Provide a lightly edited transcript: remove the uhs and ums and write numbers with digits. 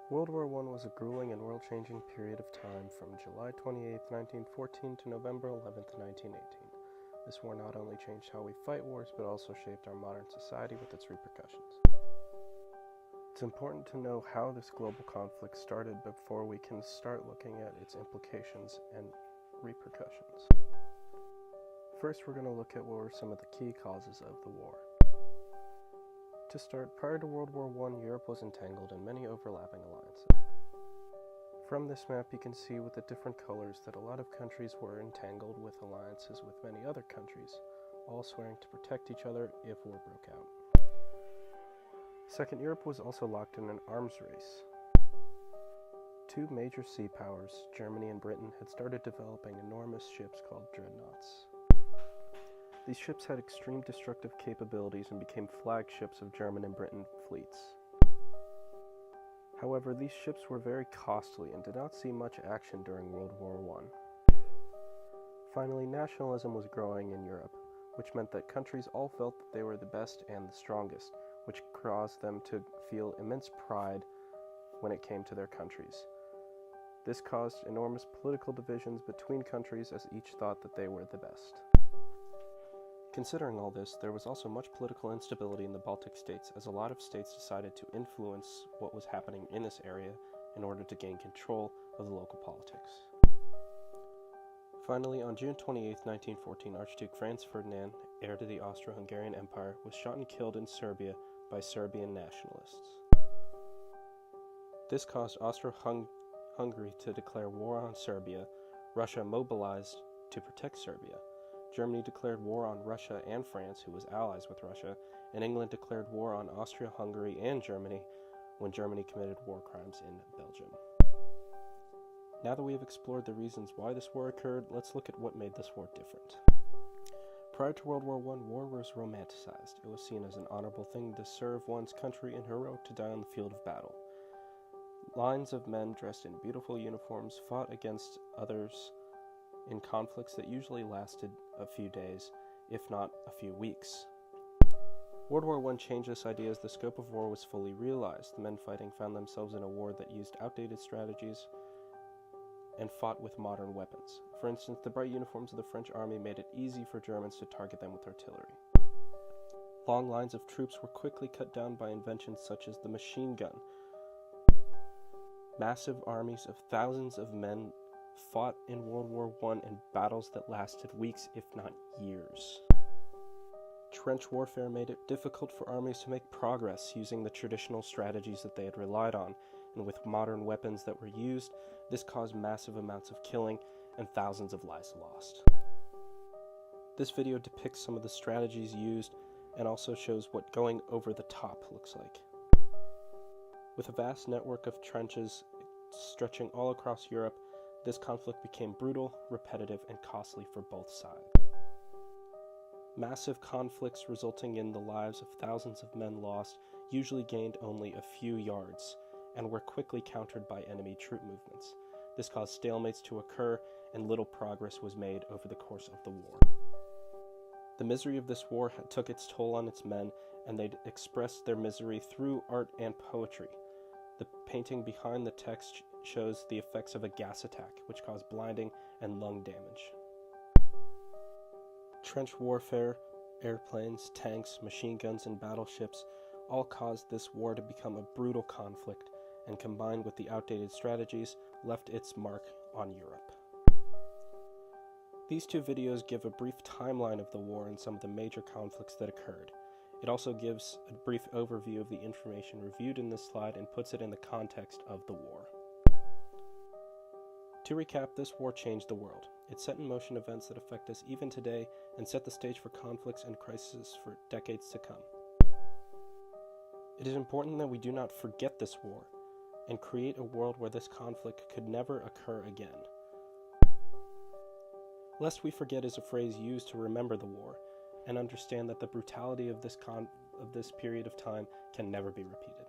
World War I was a grueling and world-changing period of time from July 28, 1914 to November 11, 1918. This war not only changed how we fight wars, but also shaped our modern society with its repercussions. It's important to know how this global conflict started before we can start looking at its implications and repercussions. First, we're going to look at what were some of the key causes of the war. To start, prior to World War I, Europe was entangled in many overlapping alliances. From this map, you can see with the different colors that a lot of countries were entangled with alliances with many other countries, all swearing to protect each other if war broke out. Second, Europe was also locked in an arms race. Two major sea powers, Germany and Britain, had started developing enormous ships called dreadnoughts. These ships had extreme destructive capabilities and became flagships of German and Britain fleets. However, these ships were very costly and did not see much action during World War I. Finally, nationalism was growing in Europe, which meant that countries all felt that they were the best and the strongest, which caused them to feel immense pride when it came to their countries. This caused enormous political divisions between countries as each thought that they were the best. Considering all this, there was also much political instability in the Baltic states, as a lot of states decided to influence what was happening in this area in order to gain control of the local politics. Finally, on June 28, 1914, Archduke Franz Ferdinand, heir to the Austro-Hungarian Empire, was shot and killed in Serbia by Serbian nationalists. This caused Austro-Hungary to declare war on Serbia. Russia mobilized to protect Serbia. Germany declared war on Russia and France, who was allies with Russia, and England declared war on Austria-Hungary and Germany when Germany committed war crimes in Belgium. Now that we have explored the reasons why this war occurred, let's look at what made this war different. Prior to World War I, war was romanticized. It was seen as an honorable thing to serve one's country and heroic to die on the field of battle. Lines of men dressed in beautiful uniforms fought against others in conflicts that usually lasted a few days, if not a few weeks. World War I changed this idea as the scope of war was fully realized. The men fighting found themselves in a war that used outdated strategies and fought with modern weapons. For instance, the bright uniforms of the French army made it easy for Germans to target them with artillery. Long lines of troops were quickly cut down by inventions such as the machine gun. Massive armies of thousands of men fought in World War I in battles that lasted weeks, if not years. Trench warfare made it difficult for armies to make progress using the traditional strategies that they had relied on, and with modern weapons that were used, this caused massive amounts of killing and thousands of lives lost. This video depicts some of the strategies used and also shows what going over the top looks like. With a vast network of trenches stretching all across Europe, this conflict became brutal, repetitive, and costly for both sides. Massive conflicts resulting in the lives of thousands of men lost usually gained only a few yards and were quickly countered by enemy troop movements. This caused stalemates to occur and little progress was made over the course of the war. The misery of this war took its toll on its men, and they expressed their misery through art and poetry. The painting behind the text shows the effects of a gas attack, which caused blinding and lung damage. Trench warfare, airplanes, tanks, machine guns, and battleships all caused this war to become a brutal conflict, and combined with the outdated strategies, left its mark on Europe. These two videos give a brief timeline of the war and some of the major conflicts that occurred. It also gives a brief overview of the information reviewed in this slide and puts it in the context of the war. To recap, this war changed the world. It set in motion events that affect us even today and set the stage for conflicts and crises for decades to come. It is important that we do not forget this war and create a world where this conflict could never occur again. Lest we forget is a phrase used to remember the war and understand that the brutality of this period of time can never be repeated.